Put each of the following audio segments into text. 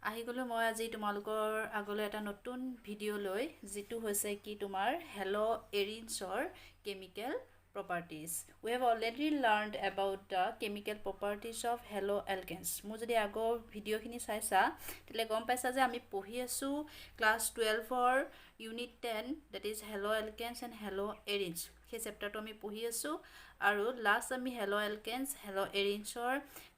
আহি গলো মই আজি তোমালোকৰ আগলৈ এটা নতুন ভিডিও লৈ যেটো হৈছে কি তোমাৰ হেলো এৰিনছৰ chemical properties. We have already learned about the chemical properties of halo alkanes. মই যদি আগৰ ভিডিওখিনি চাইছা তেলে গম পাইছা যে আমি পঢ়ি আছো ক্লাস 12 ৰ unit 10 that is halo alkanes and halo arenes. সেই চেপ্টাৰটো আমি পঢ়ি আছো আৰু লাষ্ট আমি halo alkanes halo arenesৰ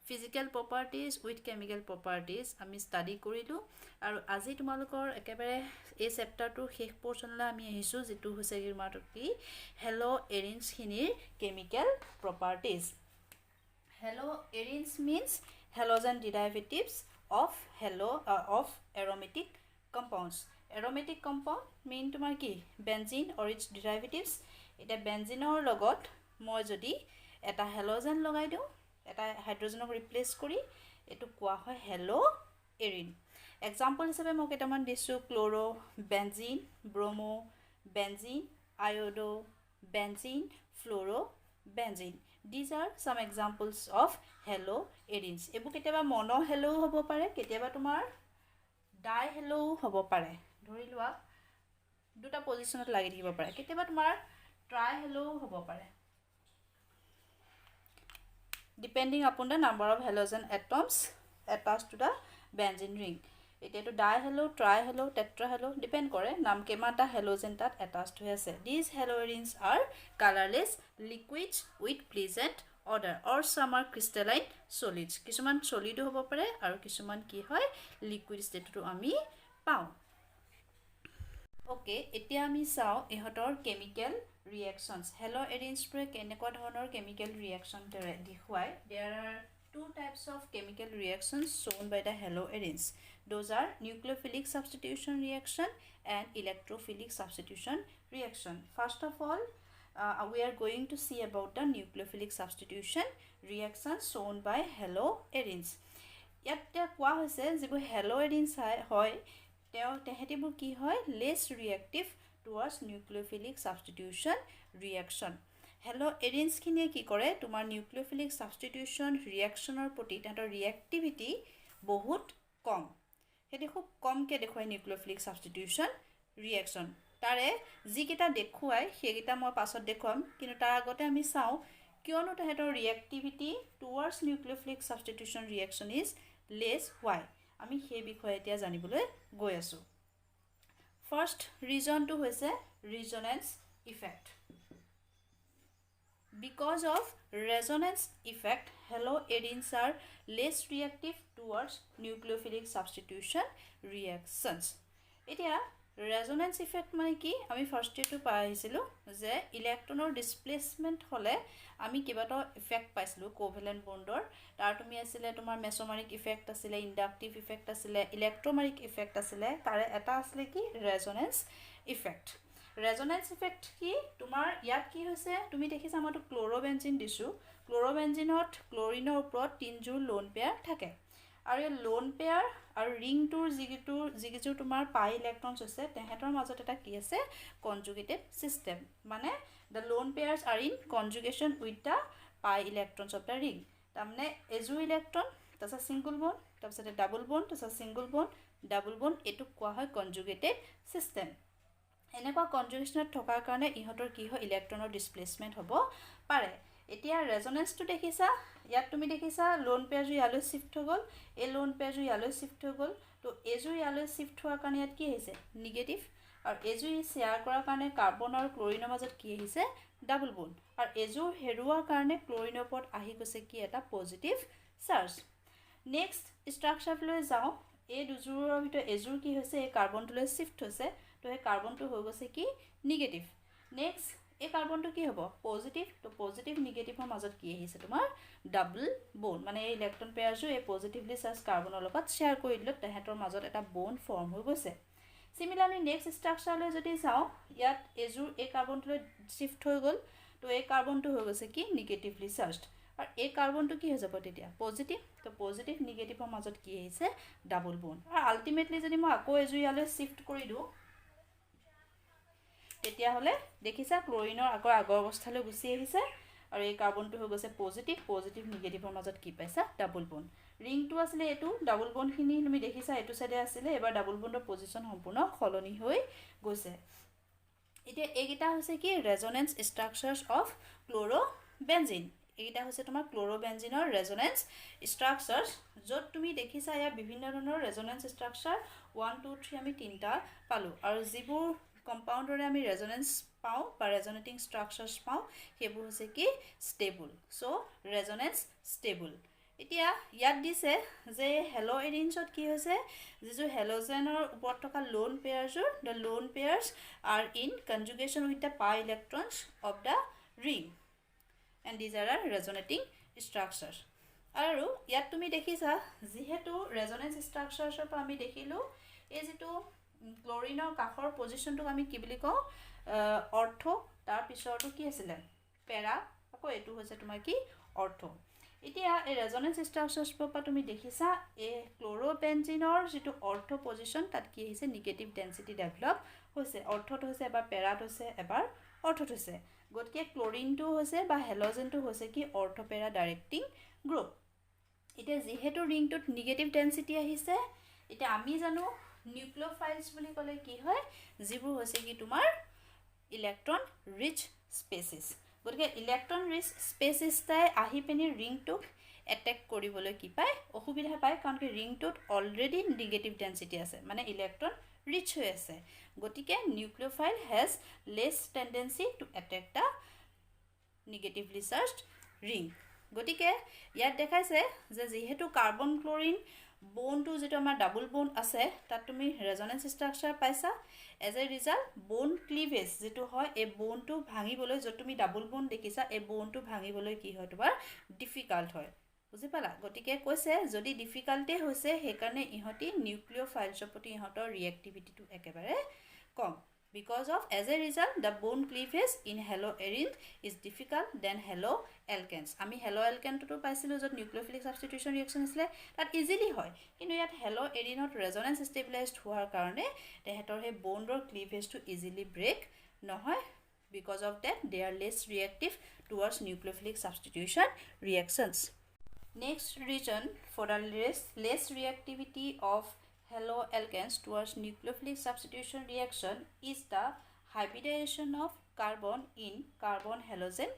physical properties with chemical properties আমি study কৰিলো আৰু আজি তোমালোকৰ একেবাৰে এই চেপ্টাৰটোৰ শেষ পোৰচনলৈ আমি আহিছো যেটো হৈছে মাত্ৰ কি halo arenes খিনিৰ chemical properties. Halo arenes means halogen derivatives of aromatic compounds. Aromatic compound mean তোমাৰ কি benzene or its derivatives. এটা বেনজিনৰ লগত মই যদি এটা হ্যালোজেন লগাই দিও এটা হাইড্ৰোজেনক ৰিপ্লেস কৰি এটো কোৱা হয় হেলো এৰিন এক্সাম্পল হিচাপে মই কেটামান দিছো chloro benzene bromo benzene iodo benzene fluoro benzene these are some examples of halo arenes ebu keteba mono halo hobo pare keteba tumar di halo hobo pare dhori lua duta position ot lagi thibo pare keteba tumar tri halo hobo pare depending upon the number of halogen atoms attached to the benzene ring এটো di halo tri halo tetra halo depend কৰে নাম কেমাটা halogen তাত attached হৈ আছে these halogens are colorless liquids with pleasant odor or some are crystalline solids কিছুমান solid হ'ব পাৰে আৰু কিছুমান কি হয় লিকুইড ষ্টেটটো আমি পাও ওকে এতিয়া আমি চাও ইহতৰ কেমিক্যাল reactions halogens pre কেনেকুৱা ধৰণৰ কেমিক্যাল ৰিঅ্যাকশন দেখুৱায় there are two types of chemical reactions shown by the halogens. Those are nucleophilic substitution reaction and electrophilic substitution reaction. First of all, we are going to see about the nucleophilic substitution reaction shown by halogens. ইয়াতে কোৱা হৈছে যিবোৰ halogens হয় তেহেতিবোৰ কি হয় less reactive towards nucleophilic substitution reaction. halogens খিনিয়ে কি কৰে তোমাৰ নিউক্লিওফিলিক সাবস্টিটিউশন ৰিঅ্যাকশনৰ প্ৰতি তাতৰ ৰিঅ্যাক্টিভিটি বহুত কম হেতি খুব কমকে দেখুৱাই নিউক্লিওফিলিক সাবস্টিটিউশন ৰিঅ্যাকশন তাৰে যিকিটা দেখুৱাই সেইকিটা মই পাছত দেখুৱাম কিন্তু তাৰ আগতে আমি চাও কিয়নো তাহেতৰ reactivity towards nucleophilic substitution reaction is less why আমি সেই বিষয়ে এতিয়া জানিবলৈ গৈ আছো ফাৰ্স্ট ৰিজনটো হৈছে resonance effect Because of resonance effect, halogens are less reactive towards nucleophilic substitution reactions. Etia resonance effect মানে কি আমি ফার্স্ট এটো পাইছিলো যে ইলেক্ট্ৰনৰ ডিসপ্লেসমেন্ট হলে আমি কিবাটো ইফেক্ট পাইছিলো কোভ্যালেন্ট বন্ডৰ তাৰ তুমি আছিল তোমাৰ মেসোমাৰিক ইফেক্ট আছিল ইন্ডাকটিভ ইফেক্ট আছিল ইলেক্ট্ৰোমাৰিক ইফেক্ট আছিল তাৰে এটা আছিল কি ৰেজোনেন্স ইফেক্ট ৰেজোনেন্স ইফেক্ট কি তোমাৰ ইয়াত কি হৈছে তুমি দেখিছা মটো ক্লোৰোবেনজিন দিছো ক্লোৰোবেনজিনত ক্লোৰিনৰ ওপৰত তিন জোৰ লোন পেয়াৰ থাকে আৰু এই লোন পেয়াৰ আৰু ৰিংটোৰ যিগিজু তোমাৰ পাই ইলেক্ট্ৰনছ আছে তেহেতৰ মাজত এটা কি আছে কনজুগেটেড সিস্টেম মানে the lone pairs are in conjugation with the pi electrons of the ring তাৰমানে এজু ইলেক্ট্ৰন তাছা সিঙ্গল বন্ড তাৰপিছতে ডাবল বন্ড তাছা সিঙ্গল বন্ড ডাবল বন্ড এটো কোৱা হয় কনজুগেটেড সিস্টেম এনেকুৱা কনজুগেশনত থকাৰ কাৰণে ইহতৰ কি হয় ইলেক্ট্ৰনৰ ডিসপ্লেসমেন্ট হ'ব পাৰে এতিয়া ৰেজোনেন্সটো দেখিছা ইয়াত তুমি দেখিছা লোন পেয়াৰজু ইয়ালৈ শিফট হৈ গল এই লোন পেয়াৰজু ইয়ালৈ শিফট হৈ গল তো এজু ইয়ালৈ শিফট হোৱাৰ কাৰণে ইয়াত কি হৈছে নিগেটিভ আৰু এজু শেয়াৰ কৰাৰ কাৰণে কাৰ্বন আৰু ক্লোৰিনৰ মাজত কি আহিছে ডাবল বন্ড আৰু এজু হেৰুৱাৰ কাৰণে ক্লোৰিনৰ ওপৰত আহি গৈছে কি এটা পজিটিভ চাৰ্জ নেক্সট ষ্ট্ৰাকচাৰলৈ যাও এই দুজুৰৰ ভিতৰ এজুৰ কি হৈছে এই কাৰ্বনটোলৈ শিফট হৈছে তো এই কাৰ্বনটো হৈ গৈছে কি নিগেটিভ নেক্সট এই কাৰ্বনটো কি হ'ব পজিটিভ তো পজিটিভ নিগেটিভৰ মাজত কি আহিছে তোমাৰ ডাবল বন্ড মানে এই ইলেক্ট্ৰন পেয়াৰজু এই পজিটিভলি চাৰ্জ কাৰ্বনৰ লগত শেয়াৰ কৰি দিলে তেহেতৰ মাজত এটা বন্ড ফৰ্ম হৈ গৈছে সিমিলাৰলি নেক্সট ষ্ট্ৰাকচাৰলৈ যদি যাও ইয়াত এজুৰ এই কাৰ্বনটোলৈ শিফট হৈ গল তো এই কাৰ্বনটো হৈ গৈছে কি নিগেটিভলি চাৰ্জড আৰু এই কাৰ্বনটো কি হৈ যাব তেতিয়া পজিটিভ তো পজিটিভ নিগেটিভৰ মাজত কি আহিছে ডাবল বন্ড আৰু আলটিমেটলি যদি মই আকৌ এজু ইয়ালৈ শিফট কৰি দিও তেতিয়া হলে দেখিছা ক্লোৰিনৰ আগৰ অৱস্থালৈ গুছি আহিছে আৰু এই কাৰ্বনটো হৈ গৈছে পজিটিভ নিগেটিভৰ মাজত কি পাইছা ডাবল বন্ড ৰিংটো আছিলে এইটো ডাবল বন্ডখিনি তুমি দেখিছা এইটো সাইডে আছিলে এবাৰ ডাবল বন্ডৰ পজিশন সম্পূৰ্ণ সলনি হৈ গৈছে এতিয়া এইকেইটা হৈছে কি ৰেজনেন্স ষ্ট্ৰাকচাৰছ অফ ক্লোৰোবেনজিন এইকেইটা হৈছে তোমাৰ ক্লোৰোবেনজিনৰ ৰেজনেন্স ষ্ট্ৰাকচাৰছ য'ত তুমি দেখিছা ইয়াৰ বিভিন্ন ধৰণৰ ৰেজনেন্স ষ্ট্ৰাকচাৰ 1 2 3 আমি তিনিটা পালো আৰু যিবোৰ কম্পাউণ্ডৰে আমি ৰেজনেন্স পাওঁ বা ৰেজনেটিং ষ্ট্ৰাকচাৰছ পাওঁ সেইবোৰ হৈছে কি ষ্টেবল চ' ৰেজনেন্স ষ্টেবল এতিয়া ইয়াত দিছে যে হেলো এৰিনছত কি হৈছে যিটো হেলোজেনৰ ওপৰত থকা লোন পেয়াৰছৰ the lone pairs are in conjugation with the pi electrons of the ring and these are resonating structure আৰু ইয়াত তুমি দেখিছা যিহেতু ৰেজনেন্স ষ্ট্ৰাকচাৰছৰ পৰা আমি দেখিলোঁ এই যিটো ক্লৰিনৰ কাষৰ পজিশ্যনটোক আমি কি বুলি কওঁ অৰ্থ তাৰ পিছৰটো কি আছিলে পেৰা আকৌ এইটো হৈছে তোমাৰ কি অৰ্থ এতিয়া এই ৰেজনেন্স ষ্ট্ৰাকচাৰছৰ পৰা তুমি দেখিছা এই ক্লোৰোবেনজিনৰ যিটো অৰ্থ পজিশ্যন তাত কি আহিছে নিগেটিভ ডেন্সিটি ডেভেলপ হৈছে অৰ্থত হৈছে এবাৰ পেৰাত হৈছে এবাৰ অৰ্থত হৈছে গতিকে ক্লৰিনটো হৈছে বা হেলোজেনটো হৈছে কি অৰ্থপেৰা ডাইৰেক্টিং গ্ৰুপ এতিয়া যিহেতু ৰিংটোত নিগেটিভ ডেন্সিটি আহিছে এতিয়া আমি জানো নিউক্লিওফাইলছ বুলি ক'লে কি হয় যিবোৰ হৈছে কি তোমাৰ ইলেক্ট্ৰন ৰিচ স্পেচিছ গতিকে ইলেক্ট্ৰন ৰিচ স্পেচিছটাই আহি পিনি ৰিংটোক এটেক কৰিবলৈ কি পায় অসুবিধা পায় কাৰণ কি ৰিংটোত অলৰেডি নিগেটিভ ডেন্সিটি আছে মানে ইলেক্ট্ৰন ৰিচ হৈ আছে গতিকে nucleophile has less tendency to attack the negatively charged ring গতিকে ইয়াত দেখাইছে যে যিহেতু কাৰ্বন ক্লৰিন বনটো যেটো আমাৰ ডাবল বন আছে তাত তুমি ৰেজনেন্স ষ্ট্ৰাকচাৰ পাইছা এজ এ ৰিজাল্ট বন ক্লিভেজ যেটো হয় এই বনটো ভাঙিবলৈ য'ত তুমি ডাবল বন দেখিছা এই বনটো ভাঙিবলৈ কি হয় তোমাৰ ডিফিকাল্ট হয় বুজি পালা গতিকে কৈছে যদি ডিফিকাল্টে হৈছে সেইকাৰণে ইহঁতি নিউক্লিওফাইলছৰ প্ৰতি ইহঁতৰ ৰিয়েক্টিভিটিটো একেবাৰে কম because of as a result the bone cleavage in haloarine is difficult than haloalkanes আমি haloalkane to পাইছিলো যত nucleophilic substitution reaction আসলে তাত ইজিলি হয় কিন্তু ইয়াত haloarinot resonance stabilized হোৱাৰ কাৰণে তেহেতৰ হে বন্ডৰ ক্লিভেজ টু ইজিলি ব্ৰেক নহয় because of that they are less reactive towards nucleophilic substitution reactions next reason for the less reactivity of haloalkanes towards nucleophilic substitution reaction is the hybridization of carbon in carbon halogen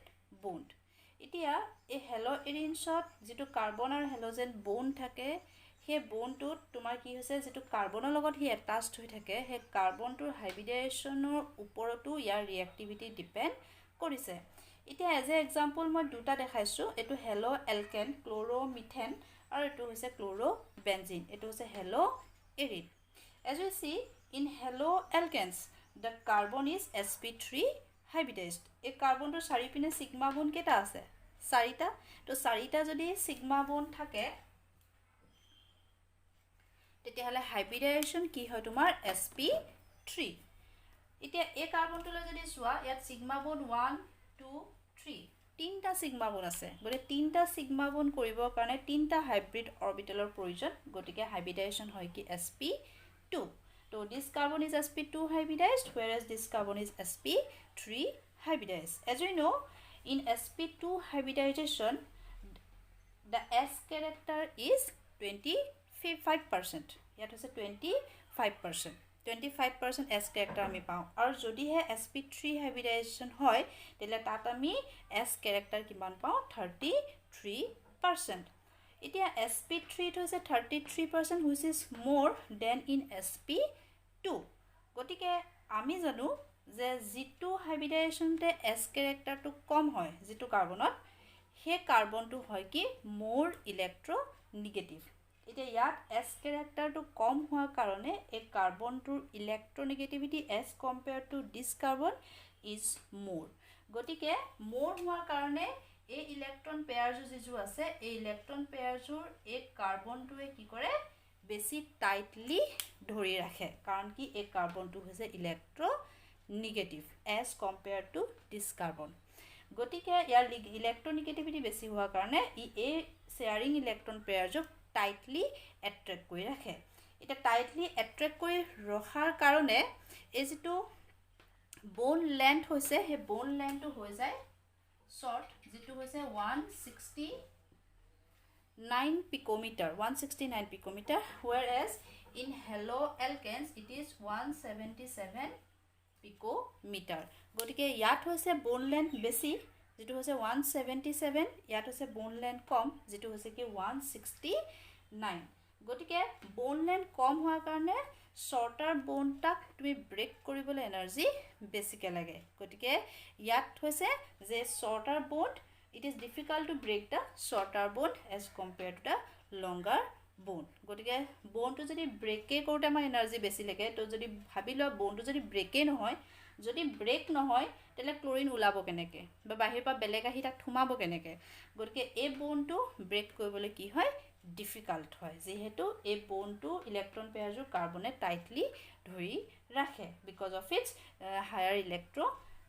bond এতিয়া এই haloarinsত যেটো carbon আৰু halogen bond থাকে হে বন্ডটোত তোমাৰ কি হৈছে যেটো কাৰ্বনৰ লগত হি এটাচড হৈ থাকে হে কাৰ্বনটোৰ হাইব্ৰিডাইজেচনৰ ওপৰতো ইয়াৰ ৰিএক্টিভিটি ডিপেন্ড কৰিছে এতিয়া এজ এ এক্সাম্পল মই দুটা দেখাইছো এটো haloalkane ক্লোৰোমিথেন আৰু এটো হৈছে ক্লোৰোবেনজিন এটো হৈছে haloarine as you see in haloalkanes the carbon is sp3 hybridized এই কাৰ্বনটোৰ চাৰিপিনে সিগমা বন্ড কেটা আছে চাৰিটা তো চাৰিটা যদি সিগমা বন্ড থাকে তেতিয়াহলে হাইব্ৰিডাইজেচন কি হয় তোমাৰ sp3 এতিয়া এই কাৰ্বনটোলৈ যদি চোৱা ইয়াত সিগমা বন্ড 1 2 3 তিনটা সিগমা বন্ড আছে গলে তিনটা সিগমা বন্ড কৰিবৰ কাৰণে তিনটা হাইব্ৰিড অৰবিটেলৰ প্ৰয়োজন গতিকে হাইব্ৰিডাইজেচন হয় কি sp2 so this carbon is sp2 hybridized whereas this carbon is sp3 hybridized as we know in sp2 hybridization the s character is 25% yet is 25% 25% s character আমি পাওঁ আৰু যদি হে sp3 hybridization হয় তেলে তাত আমি s character কিমান পাওঁ 33% এতিয়া sp3 হৈছে 33% which is more than in sp2 গতিকে আমি জানো যে জিটু হাইব্ৰিডাইজেচনতে s character টু কম হয় জিটু কাৰ্বনত হে কাৰ্বনটো হয় কি more electronegative এতিয়া ইয়াত s character টু কম হোৱাৰ কাৰণে এই কাৰ্বনটোৰ electronegativity as compared to this carbon is more গতিকে more হোৱাৰ কাৰণে এই ইলেক্ট্ৰন পেয়াৰজু যিজু আছে এই ইলেক্ট্ৰন পেয়াৰজুৰ এই কাৰ্বনটোৱে কি কৰে বেছি টাইটলি ধৰি ৰাখে কাৰণ কি এই কাৰ্বনটো হৈছে ইলেক্ট্ৰোনেগেটিভ as compared to this carbon গতিকে ইয়াৰ ইলেক্ট্ৰোনেগেটিভিটি বেছি হোৱাৰ কাৰণে এই শেয়াৰিং ইলেক্ট্ৰন পেয়াৰজুক টাইটলি এট্ৰেক্ট কৰি ৰাখে এটা টাইটলি এট্ৰেক্ট কৰি ৰখাৰ কাৰণে এই যেটো বোন লেন্থ হৈছে হে বোন লেন্থটো হৈ যায় শৰ্ট যেটো হৈছে 160 9 picometer, 169 picometer, whereas in haloalkanes it is 177 picometer. গতিকে ইয়াত হৈছে বোন লেন্থ বেছি, যেটো হৈছে 177, ইয়াত হৈছে বোন লেন্থ কম, যেটো হৈছে কি 169. গতিকে বোন লেন্থ কম হোৱাৰ কাৰণে শৰ্টাৰ বোনটাক তুমি ব্ৰেক কৰিবলৈ এনাৰ্জি বেছিকে লাগে. গতিকে ইয়াত হৈছে যে শৰ্টাৰ বোন, it is difficult to break the shorter bone as compared to the longer bone. গতিকে বোনটো যদি ব্ৰেকে কৰোঁতে আমাৰ এনাৰ্জি বেছি লাগে, তো যদি ভাবি লোৱা বোনটো যদি ব্ৰেকে নহয়, যদি ব্ৰেক নহয় তেলে ক্লোৰিন ওলাব কেনেকৈ বা বাহিৰৰ পৰা বেলেগ আহি তাক সোমাব কেনেকৈ. গতিকে এই বোনটো ব্ৰেক কৰিবলৈ কি হয়, ডিফিকাল্ট হয়, যিহেতু এই বোনটো ইলেক্ট্ৰন পেয়াৰযোৰ কাৰ্বনে টাইটলি ধৰি ৰাখে because of its higher electronegativity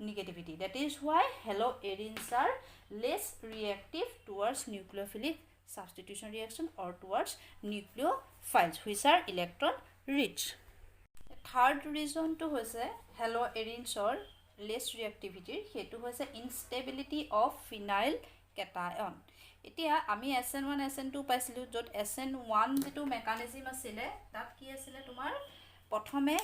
negativity. That is why haloarenes are less reactive towards nucleophilic substitution reaction or towards nucleophiles which are electron rich. Third reason to hoise haloarenes or less reactivity hetu hoise instability of phenyl cation. এতিয়া আমি SN1 SN2 পাইছিলো, য'ত SN1 যেটো mechanism আছিলে তাত কি আছিলে তোমাৰ প্ৰথমে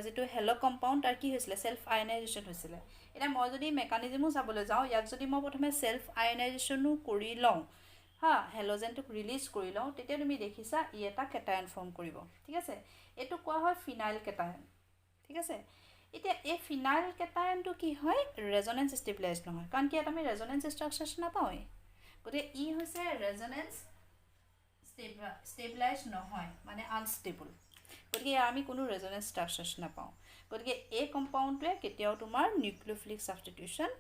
যেটো হেলো কম্পাউণ্ড আৰু কি হৈছিলে সেলফ আয়নাইজেশ্যন হৈছিলে. এটা মই যদি মেকানিজমো চাবলৈ যাওঁ, ইয়াক যদি মই প্ৰথমে সেলফ আয়নাইজেশ্যনো কৰি লওঁ, হা হেলোজেনটোক ৰিলিজ কৰি লওঁ, তেতিয়া তুমি দেখিছা ই এটা কেটায়ন ফৰ্ম কৰিব. ঠিক আছে, এইটো কোৱা হয় ফিনাইল কেটায়ন. ঠিক আছে, এতিয়া এই ফিনাইল কেটায়নটো কি হয়, ৰেজনেন্স ষ্টেবিলাইজ নহয়, কাৰণ কি ইয়াত আমি ৰেজনেন্স ষ্ট্ৰাকচাৰ নাপাওঁৱেই. গতিকে ই হৈছে ৰেজনেন্স ষ্টেবিলাইজ নহয়, মানে আনষ্টেবল. গতিকে আমি কোনো ৰেজনেন্স ষ্ট্ৰাকচাৰ নাপাওঁ. গতিকে এই কম্পাউণ্ডটোৱে কেতিয়াও তোমাৰ নিউক্লিওফিলিক সাবষ্টিটিউশ্যন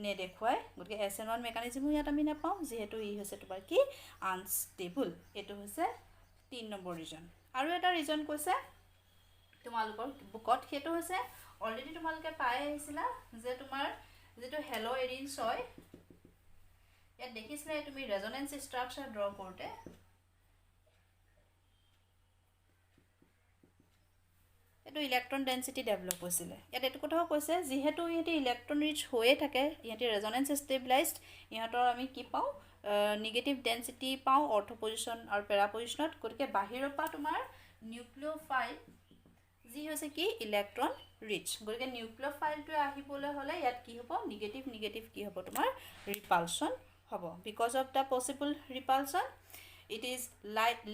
নেদেখুৱায়. গতিকে SN1 মেকানিজমো ইয়াত আমি নাপাওঁ, যিহেতু ই হৈছে তোমাৰ কি আনষ্টেবল. এইটো হৈছে 3 নম্বৰ ৰিজন. আৰু এটা ৰিজন কৈছে তোমালোকৰ বুকত, সেইটো হৈছে অলৰেডি তোমালোকে পাই আহিছিলা যে তোমাৰ যেটো হেলোএৰিনছ হয়, ইয়াত দেখিছিলে তুমি ৰেজনেন্স ষ্ট্ৰাকচাৰ ড্ৰ কৰোঁতে এইটো ইলেক্ট্ৰন ডেন্সিটি ডেভেলপ হৈছিলে. ইয়াত এইটো কথাও কৈছে যিহেতু ইহঁতে ইলেক্ট্ৰন ৰিচ হৈয়ে থাকে, ইহঁতে ৰেজনেন্স ষ্টেবিলাইজড, ইহঁতৰ আমি কি পাওঁ, নিগেটিভ ডেন্সিটি পাওঁ অৰ্থ পজিশ্যন আৰু পেৰা পজিশ্যনত. গতিকে বাহিৰৰ পৰা তোমাৰ নিউক্লিওফাইল যি হৈছে কি ইলেক্ট্ৰন ৰিচ. গতিকে নিউক্লিওফাইলটোৱে আহিবলৈ হ'লে ইয়াত কি হ'ব, নিগেটিভ কি হ'ব, তোমাৰ ৰিপালশ্যন হ'ব. Because of the possible repulsion it is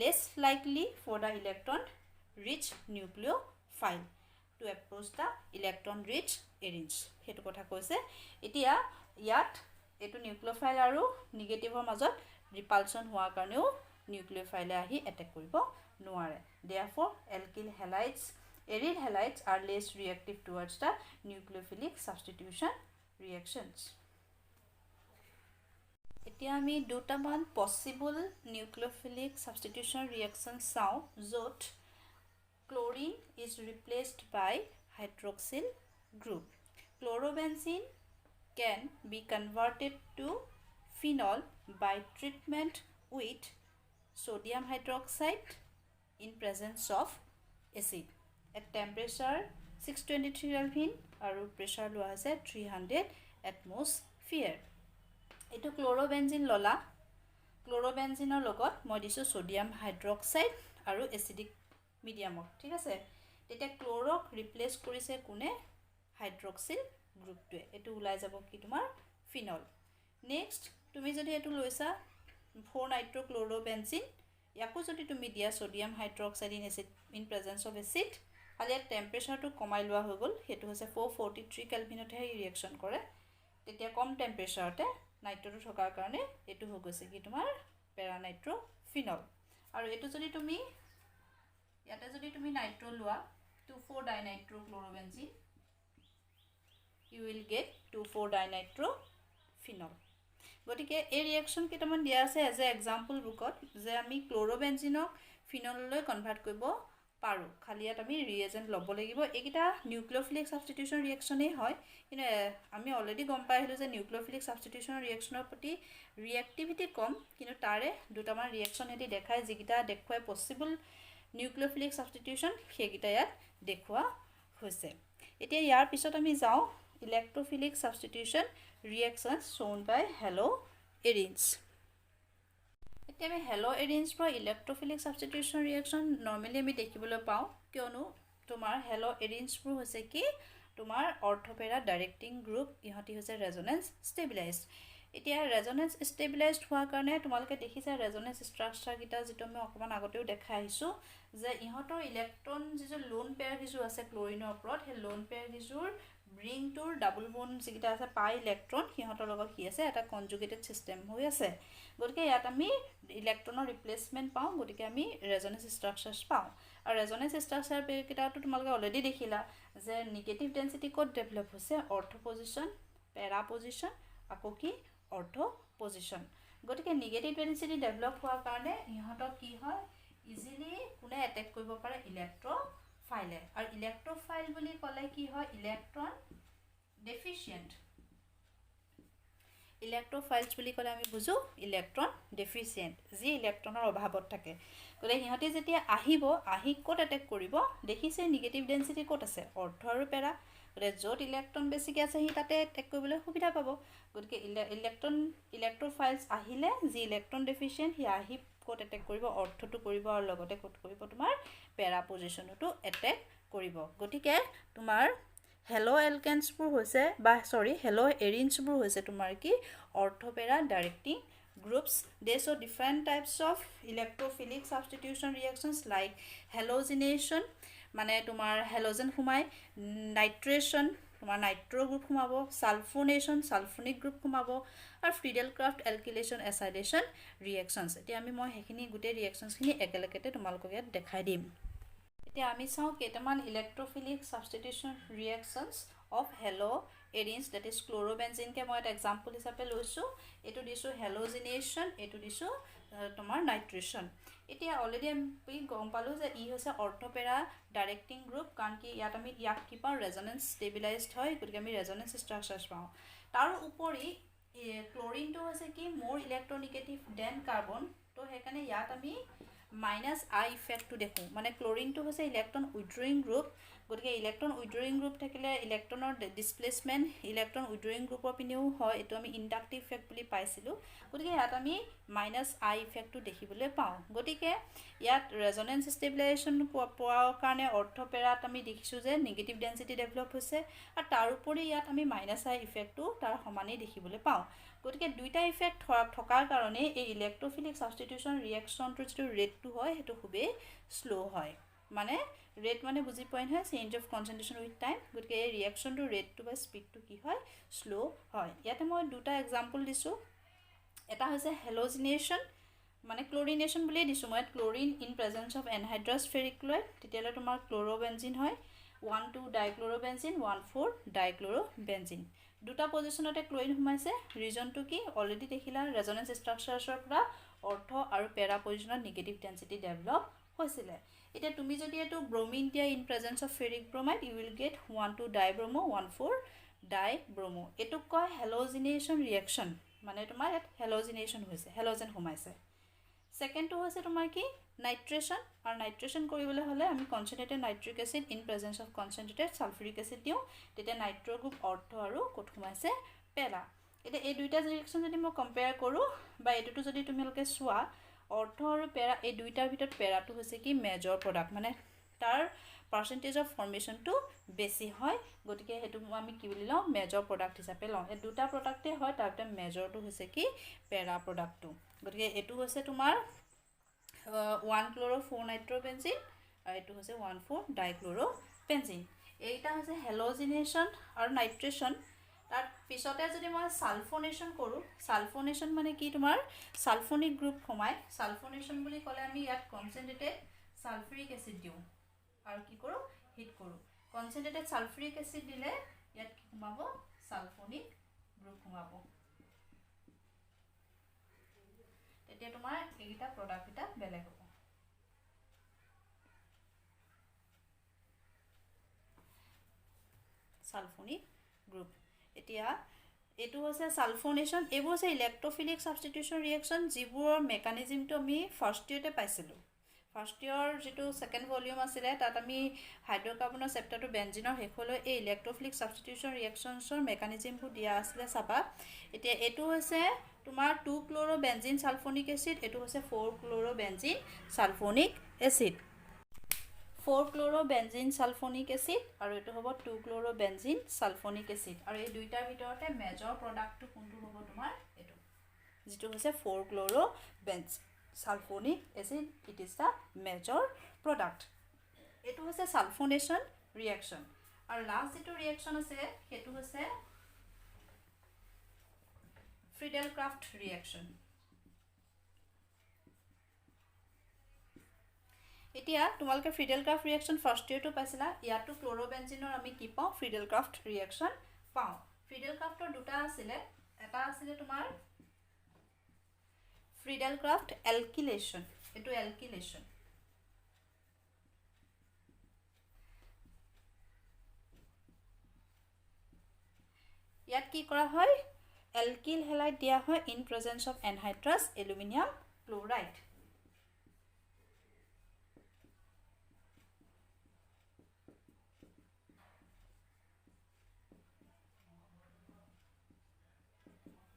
less likely for the electron rich nucleophile to approach the electron rich arenes. হেতু কথা কৈছে. এতিয়া ইয়াত এটো নিউক্লিওফাইল আৰু নিগেটিভৰ মাজত ৰিপালশ্যন হোৱাৰ কাৰণেও নিউক্লিওফাইলে আহি এটেক কৰিব নোৱাৰে. Therefore alkyl halides, aryl halides are less reactive towards the nucleophilic substitution reactions. এতিয়া আমি দুটামান পসিবল নিউক্লিওফিলিক সাবষ্টিটিউশন ৰিএকশন চাওঁ, য'ত chlorine is replaced by hydroxyl group. Chlorobenzene can be converted to phenol by treatment with sodium hydroxide in presence of acid at temperature 623 Kelvin আৰু pressure লোৱা আছে 300 atmosphere. এইটো chlorobenzene ললা, chlorobenzene লগত মই দিছো sodium hydroxide আৰু acidic মিডিয়ামক. ঠিক আছে, তেতিয়া ক্লোৰক ৰিপ্লেস কৰিছে কোনে, হাইড্ৰক্সিল গ্ৰুপটোৱে. এইটো ওলাই যাব কি তোমাৰ ফিনল. নেক্সট তুমি যদি এইটো লৈছা 4 নাইট্ৰোক্লোৰোবেনজিন, ইয়াকো যদি তুমি দিয়া sodium hydroxide in acid in presence of acid, খালি ইয়াত টেম্পাৰেচাৰটো কমাই লোৱা হৈ গ'ল. সেইটো হৈছে 443 কেলভিনতহে ৰিয়েকশ্যন কৰে. তেতিয়া কম টেম্পাৰেচাৰতে নাইট্ৰটো থকাৰ কাৰণে এইটো হৈ গৈছে কি তোমাৰ পেৰা নাইট্ৰোফিনল. আৰু এইটো যদি তুমি ইয়াতে যদি তুমি নাইট্ৰো লোৱা 2,4-dinitro-chlorobenzene, you will get 2,4-dinitrophenol. গতিকে এই ৰিয়েকশ্যন কেইটামান দিয়া আছে এজ এ এক্সাম্পল বুকত, যে আমি ক্লোৰোবেনজিনক ফিনললৈ কনভাৰ্ট কৰিব পাৰোঁ, খালি ইয়াত আমি ৰিয়েজেণ্ট ল'ব লাগিব. এইকেইটা নিউক্লিওফিলিক সাবষ্টিটিউশ্যন ৰিয়েকশ্যনেই হয়, কিন্তু আমি অলৰেডি গম পাই আহিলোঁ যে নিউক্লিওফিলিক সাবষ্টিটিউশ্যন ৰিয়েকশ্যনৰ প্ৰতি ৰিয়েক্টিভিটি কম, কিন্তু তাৰে দুটামান ৰিয়েকশ্যন সিহঁতি দেখায়, যিকেইটা দেখুৱাই পচিবল নিউক্লিওফিলিক সাবষ্টিটিউশ্যন, সেইকেইটা ইয়াত দেখুওৱা হৈছে. এতিয়া ইয়াৰ পিছত আমি যাওঁ ইলেক্ট্ৰোফিলিক সাবষ্টিটিউশ্যন ৰিয়েকশ্যন shown by haloarenes. এতিয়া আমি হেলো এৰিনছ পৰা ইলেক্ট্ৰফিলিক সাবস্টিটিউশন ৰিয়েকশন নৰ্মেলি আমি দেখিবলৈ পাওঁ কিয়নো তোমাৰ হেলো এৰিনছবোৰ হৈছে কি তোমাৰ অৰ্থপেৰা ডাইৰেক্টিং গ্ৰুপ ইহঁতি হৈছে ৰেজনেন্স ষ্টেবিলাইজড এতিয়া ৰেজনেন্স ষ্টেবিলাইজড হোৱাৰ কাৰণে তোমালোকে দেখিছা ৰেজনেন্স ষ্ট্ৰাকচাৰ কিটা যেটো আমি অকমান আগতেও দেখাই আহিছো যে ইহঁতৰ ইলেক্ট্ৰন যিটো লোন পেয়াৰ কিছু আছে ক্লোৰিনৰ ওপৰত সেই লোন পেয়াৰ কিছুৰ ring tour double bond যিটা আছে পাই ইলেক্ট্ৰন সিহঁতৰ লগত কি আছে এটা কনজুগেটেড সিস্টেম হৈ আছে গতিকে ইয়াত আমি ইলেক্ট্ৰনৰ ৰিপ্লেসমেন্ট পাওঁ গতিকে আমি ৰেজনেন্স ষ্ট্ৰাকচাৰছ পাওঁ আৰু ৰেজনেন্স ষ্ট্ৰাকচাৰ কিটাটো তোমালোকে অলৰেডি দেখিলা যে নেগেটিভ ডেন্সিটি ক'ত ডেভেলপ হৈছে অৰ্থ পজিশন পেৰা পজিশন আকৌ কি অৰ্থ পজিশন গতিকে নেগেটিভ ডেন্সিটি ডেভেলপ হোৱাৰ কাৰণে ইহঁতক কি হয় ইজিলি কোনে এটেক কৰিব পাৰে ইলেক্ট্ৰফাইলে আৰু ইলেক্ট্ৰফাইল বুলি ক'লে কি হয় ইলেক্ট্ৰন ডেফিচিয়েন্ট ইলেক্ট্ৰফাইলছ বুলি ক'লে আমি বুজো ইলেক্ট্ৰন ডেফিচিয়েন্ট যি ইলেক্ট্ৰনৰ অভাৱত থাকে গলে সিহঁতে যেতিয়া আহিব আহি ক'ত এটেক কৰিব দেখিছে নেগেটিভ ডেন্সিটি ক'ত আছে অৰ্থ আৰু পেৰা গলে য'ত ইলেক্ট্ৰন বেছিকে আছে হি তাতে এটেক কৰিবলৈ সুবিধা পাব গতিকে ইলেক্ট্ৰফাইলছ আহিলে যি ইলেক্ট্ৰন ডেফিচিয়েন্ট হি আহি ক'ত এটেক কৰিব অৰ্থটো কৰিব আৰু লগতে ক'ত কৰিব তোমাৰ পেৰা পজিশনটো এটেক কৰিব গতিকে তোমাৰ হেলো এলকেনছবোৰ হৈছে বা সৰি হেলো এৰিনছবোৰ হৈছে তোমাৰ কি অৰ্থপেৰা directing groups they show different types of electrophilic substitution reactions like halogenation মানে তোমাৰ halogen সোমাই nitration তোমাৰ নাইট্ৰো গ্ৰুপ সোমাব সালফোনেশন সালফোনিক গ্ৰুপ সোমাব আৰু ফ্ৰিডেলক্ৰাফ্ট এলকিলেশন এসাইডেশন ৰিঅ্যাকশনস এতিয়া আমি মই হেখিনি গুটে ৰিঅ্যাকশনস খিনি একেলগতে তোমালোকক ইয়াত দেখাই দিম এতিয়া আমি চাও কেটামান electrophilic substitution reactions of halo arenes that is chlorobenzene কে মই এটা এক্সাম্পল হিচাপে লৈছো এটো দিছো halogenation এটো দিছো তোমাৰ নাইট্ৰেশন এতিয়া অলৰেডি আমি গম পালো যে ই হৈছে অৰ্থপেৰা ডাইৰেক্টিং গ্ৰুপ কাৰণ কি ইয়াত আমি ইয়াক কি পাওঁ ৰেজনেন্স ষ্টেবিলাইজড হয় গতিকে আমি ৰেজনেন্স ষ্ট্ৰাকচাৰছ পাওঁ তাৰ উপৰি ক্লোৰিনটো হৈছে কি মোৰ ইলেক্ট্ৰনিগেটিভ দেন কাৰ্বন তো হেকানে ইয়াত আমি মাইনাস আই ইফেক্টটো দেখো মানে ক্লোৰিনটো হৈছে ইলেক্ট্ৰন উইথড্ৰয়িং গ্ৰুপ গতিকে ইলেক্ট্ৰন উইথড্ৰয়িং গ্ৰুপ থাকিলে ইলেক্ট্ৰনৰ ডিসপ্লেসমেন্ট ইলেক্ট্ৰন উইথড্ৰয়িং গ্ৰুপৰ পিনেও হয় এটো আমি ইনডাক্টিভ ইফেক্ট বুলি পাইছিলো গতিকে ইয়াত আমি মাইনাস আই ইফেক্টটো দেখিবলৈ পাওঁ গতিকে ইয়াত ৰেজনেন্স ষ্টেবিলাইজেচন পোৱাৰ কাৰণে অৰ্থপেৰাত আমি দেখিছো যে নেগেটিভ ডেন্সিটি ডেভেলপ হৈছে আৰু তাৰ উপৰি ইয়াত আমি মাইনাস আই ইফেক্টটো তাৰ সমানেই দেখিবলৈ পাওঁ গতিকে দুইটা ইফেক্ট থকাৰ কাৰণে এই ইলেক্ট্ৰোফিলিক সাবস্টিটিউশন ৰিঅ্যাকশনটোৰ যিটো ৰেটটো হয় হেতু খুবেই স্লো হয় মানে ৰেট মানে বুজি পইণ্ট হয় চেঞ্জ অফ কনসেন্ট্ৰেশন উইথ টাইম গতিকে এই ৰিঅ্যাকশনটোৰ ৰেটটো বা স্পীডটো কি হয় স্লো হয় ইয়াতে মই দুটা এক্সাম্পল দিছো এটা হৈছে হেলোজিনেশন মানে ক্লোৰিনেশন বুলি দিছো মই chlorine in presence of anhydrous ferric chloride তেতিয়ালে তোমাৰ ক্লোৰোবেনজিন হয় 1,2 ডাইক্লোৰোবেনজিন 1,4 ডাইক্লোৰোবেনজিন দুটা পজিশনতে ক্লোৰিন সোমাইছে ৰিজনটো কি অলৰেডি দেখিলা ৰেজনেন্স ষ্ট্ৰাকচাৰছৰ পৰা অৰ্থ আৰু পেৰা পজিশনত নেগেটিভ ডেন্সিটি ডেভেলপ হৈছিলে এতিয়া তুমি যদি এটো ব্ৰোমিন দিয়া in presence of ferric bromide you will get 1,2 dibromo 1,4 dibromo এটো কয় হেলোজিনেশন ৰিঅ্যাকশন মানে তোমাৰ ইয়াত হেলোজিনেশন হৈছে হেলোজেন সোমাইছে সেকেন্ডটো হৈছে তোমাৰ কি নাইট্ৰেশন আৰু নাইট্ৰেশন কৰিবলৈ হলে আমি concentrated nitric acid in presence of concentrated sulphuric acid দিও তেতিয়া নাইট্ৰো গ্ৰুপ অৰ্থ আৰু কোট সোমাইছে পেৰা এটা এই দুইটা ৰিঅ্যাকশন যদি মই কম্পেয়াৰ কৰো বা এটোটো যদি তুমিলকে চোৱা অৰ্থ আৰু পেৰা এই দুইটাৰ ভিতৰত পেৰাটো হৈছে কি মেজৰ প্ৰডাক্ট মানে তাৰ পাৰ্সেন্টেজ অফ ফৰ্মেশনটো বেছি হয় গতিকে হেতু আমি কি বুলি লও মেজৰ প্ৰডাক্ট হিচাপে লও এই দুটা প্ৰডাক্টে হয় তাৰতে মেজৰটো হৈছে কি পেৰা প্ৰডাক্টটো গতিকে এটো হৈছে তোমাৰ 1 ক্লোৰো 4 নাইট্ৰোবেনজিন আৰু এটো হৈছে 1,4 ডাইক্লোৰোবেনজিন এইটা হৈছে হেলোজিনেশন আৰু নাইট্ৰেশন তাৰ পিছতে যদি মই সালফোনেশন কৰো সালফোনেশন মানে কি তোমাৰ সালফোনিক গ্ৰুপ সোমাই সালফোনেশন বুলি ক'লে আমি ইয়াত কনসেন্ট্ৰেটেড সালফিউৰিক এসিড দিও আৰু কি কৰো হিট কৰো কনসেন্ট্ৰেটেড সালফিউৰিক এসিড দিলে ইয়াত কি সোমাব সালফোনিক গ্ৰুপ সোমাব তেতিয়া তোমাৰ এইটা প্ৰডাক্ট এটা বেলেগ হ'ব সালফোনিক গ্ৰুপ এতিয়া এটো হৈছে সালফোনেশন এবোৰ হৈছে ইলেক্ট্ৰোফিলিক সাবস্টিটিউশন ৰিঅ্যাকশন যিবোৰৰ মেকানিজমটো আমি ফাৰ্ষ্ট ইয়েৰতে পাইছিলো ফাৰ্ষ্ট ইয়েৰ যেটো সেকেন্ড ভলিউম আছিল তাত আমি হাইড্ৰকাৰ্বনৰ চেপ্টাৰটো বেনজিনৰ শেষলৈ এই ইলেক্ট্ৰফিলিক সাবস্টিটিউশন ৰিঅ্যাকশনছৰ মেকানিজমবোৰ দিয়া আছিল চাবা এতিয়া এটো হৈছে তোমাৰ 2 ক্লোৰো বেনজিন সালফোনিক এসিড এটো হৈছে 4 chloro benzene sulphonic acid 4 chloro benzene sulphonic acid আৰু এটো হ'ব 2 ক্লোৰো বেনজিন সালফোনিক এসিড আৰু এই দুইটাৰ ভিতৰতে মেজৰ প্ৰডাক্টটো কোনটো হ'ব তোমাৰ এটো যেটো হৈছে 4 chloro benzene sulfonic acid it is the major product etu hoise sulfonation reaction aru last jeto reaction ase hetu hoise Friedel-Crafts reaction etia tumalke Friedel-Crafts reaction first year to paisila yato chlorobenzenor ami ki pao Friedel-Crafts reaction pao Friedel-Crafts or duta asile eta asile tumar Friedel-Crafts alkylation eto alkylation ইয়াত কি কৰা হয় alkyl halide দিয়া হয় in presence of anhydrous aluminum chloride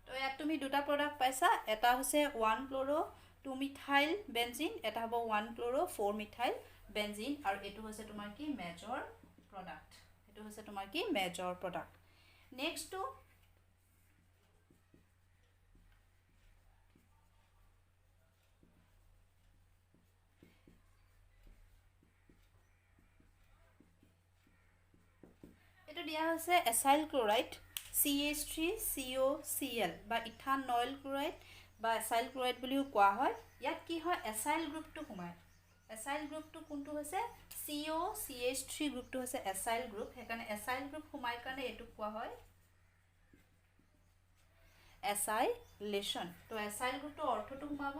তো ইয়াত তুমি দুটা প্ৰডাক্ট পাইছা এটা হৈছে 1 ক্লোৰো 2 মিথাইল বেনজিন এটা হ'ব 1 ক্লোৰো 4 মিথাইল বেনজিন আৰু এটো হৈছে তোমাৰ কি মেজৰ প্ৰডাক্ট এটো হৈছে তোমাৰ কি মেজৰ প্ৰডাক্ট নেক্সট টু এটো দিয়া হৈছে এসাইল ক্লোৰাইড CH3COCl বা ইথানল ক্লোৰাইড বা এসাইল ক্লোৰাইড বুলিও কোৱা হয় ইয়াত কি হয় এসাইল গ্ৰুপটো সোমায় এসাইল গ্ৰুপটো কোনটো হৈছে COCH3 গ্ৰুপটো হৈছে এসাইল গ্ৰুপ হেকাৰণে এসাইল গ্ৰুপ সোমায় কাৰণে এটো কোৱা হয় এসাইলেশন তো এসাইল গ্ৰুপটো অৰ্থটো সোমাব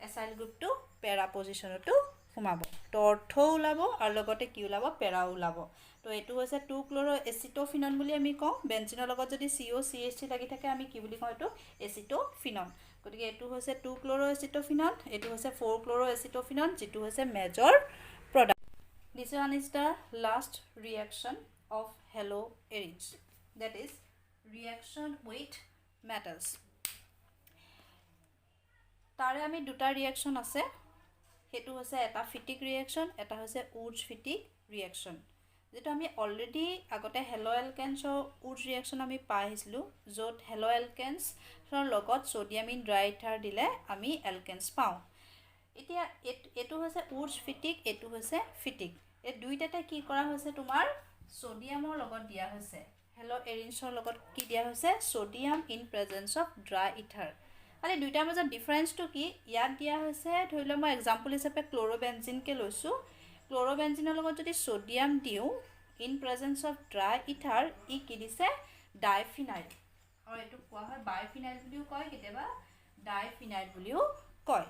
এসাইল গ্ৰুপটো পেৰা পজিশনটো সোমাব তো অৰ্থ ওলাব আৰু লগতে কি ওলাব পেৰা ওলাব তো এটো হৈছে 2 ক্লোৰো এচিটোফিনন বুলি আমি কওঁ বেনজিনৰ লগত যদি COCH3 লাগি থাকে আমি কি বুলি কওঁ এটো এচিটোফিনন গতিকে এটো হৈছে 2 ক্লোৰো এচিটোফিনন এটো হৈছে 4 ক্লোৰো এচিটোফিনন যেটো হৈছে major product this one is the last reaction of haloarenes that is reaction with metals তাৰে আমি দুটা ৰিঅ্যাকশন আছে হেতু হৈছে এটা ফিটিক ৰিঅ্যাকশন এটা হৈছে উডছ ফিটিক ৰিঅ্যাকশন যেটো আমি অলৰেডি আগতে হেলো এলকেনছৰ উডছ ৰিঅ্যাকশন আমি পাইছিলো যত হেলো এলকেনছৰ লগত সোডিয়াম ইন ড্ৰাই ইথাৰ দিলে আমি এলকেনছ পাও এতিয়া এটো হৈছে উডছ ফিটিক এটো হৈছে ফিটিক এই দুইটাতে কি কৰা হৈছে তোমাৰ সোডিয়ামৰ লগত দিয়া হৈছে হেলো এৰিনছৰ লগত কি দিয়া হৈছে sodium in presence of dry ether আলে দুইটাৰ মাজত ডিফাৰেন্সটো কি ইয়াত দিয়া হৈছে ধৰিলো মই एग्जांपल হিচাপে ক্লোৰোবেনজিন কে লৈছো ক্লোৰোবেনজিনৰ লগত যদি সোডিয়াম দিও in presence of dry ether ই কি দিছে ডাইফিনাইল আৰু এটো কোৱা হয় বাইফিনাইল বুলিও কয় কেতিয়াবা ডাইফিনাইল বুলিও কয়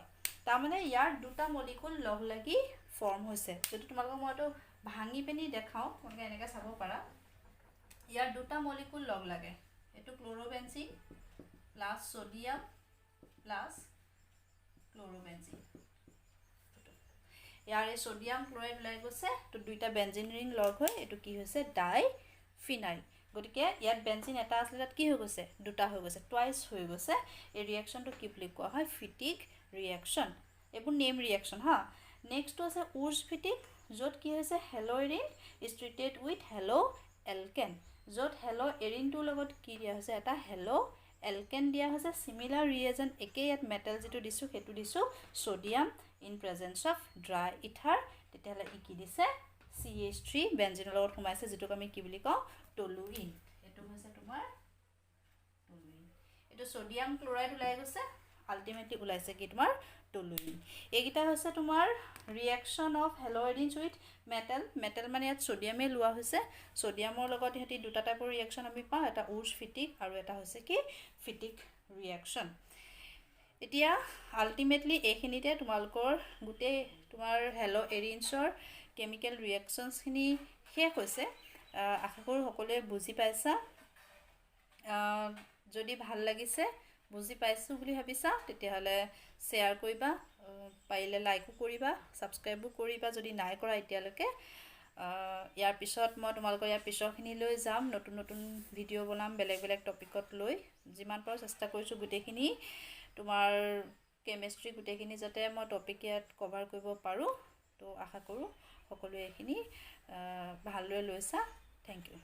তাৰ মানে ইয়াৰ দুটা মলিকুল লগ লাগি ফৰ্ম হৈছে যদি তোমালোকক মইটো ভাঙি পেনি দেখাও তোমালোকে এনেকা চাব পাৰা ইয়াৰ দুটা মলিকুল লগ লাগে এটো ক্লোৰোবেনজিন প্লাস সোডিয়াম plus chlorobenzene ইয়াৰে সোডিয়াম ক্লোৰাইড ওলাই গৈছে তো দুইটা বেনজিন ৰিং লগ হৈ এটো কি হৈছে ডাইফিনাইল গটিকে ইয়াত বেনজিন এটা আছিল তাত কি হৈ গৈছে দুটা হৈ গৈছে টুৱাইস হৈ গৈছে এই ৰিঅ্যাকশনটো কি বুলি কোৱা হয় ফিটিক ৰিঅ্যাকশন এবোৰ নেম ৰিঅ্যাকশন হা নেক্সট আছে উডছ ফিটিক যত কি হৈছে hello Erin is treated with hello এলকেন যত হেলো এৰিনটোৰ লগত কি দিয়া হৈছে এটা হেলো এলকেন দিয়া হৈছে সিমিলাৰ ৰিএজেন্ট একে ইয়াত মেটাল যেটো দিছো হেতু দিছো sodium in presence of dry ether তেতিয়ালে ই কি দিছে CH3 বেনজিনৰ লগত সোমাইছে যেটো আমি কি বুলি কওঁ টলুইন এটো হৈছে তোমাৰ টলুইন এটো সোডিয়াম ক্লোৰাইড ওলাই গৈছে আলটিমেটলি ওলাইছে কি তোমাৰ টলুইন এইগিটা হৈছে তোমাৰ ৰিঅ্যাকশন অফ হেলোএৰিনছ উইথ মেটাল মানে ইয়াত সোডিয়ামে লোৱা হৈছে সোডিয়ামৰ লগত হেতি দুটা টাইপৰ ৰিঅ্যাকশন আমি পাওঁ এটা উডছ ফিটিক আৰু এটা হৈছে কি ফিটিক ৰিঅ্যাকশন এতিয়া আলটিমেটলি এইখিনিতে তোমালকৰ গুটে তোমাৰ হেলোএৰিনছৰ কেমিক্যাল ৰিঅ্যাকশনছ খিনি শেষ হৈছে আশা কৰো সকলোৱে বুজি পাইছা যদি ভাল লাগিছে বুজি পাইছোঁ বুলি ভাবিছা তেতিয়াহ'লে শ্বেয়াৰ কৰিবা, পাৰিলে লাইকো কৰিবা, ছাবস্ক্ৰাইবো কৰিবা যদি নাই কৰা এতিয়ালৈকে। ইয়াৰ পিছত মই তোমালোকৰ ইয়াৰ পিছৰখিনিলৈ যাম, নতুন নতুন ভিডিঅ' বনাম বেলেগ বেলেগ টপিকত লৈ। যিমান পাৰোঁ চেষ্টা কৰিছোঁ গোটেইখিনি তোমাৰ কেমেষ্ট্ৰি গোটেইখিনি যাতে মই টপিক ইয়াত কভাৰ কৰিব পাৰোঁ। তো আশা কৰোঁ সকলোৱে এইখিনি ভালদৰে লৈছা। Thank U.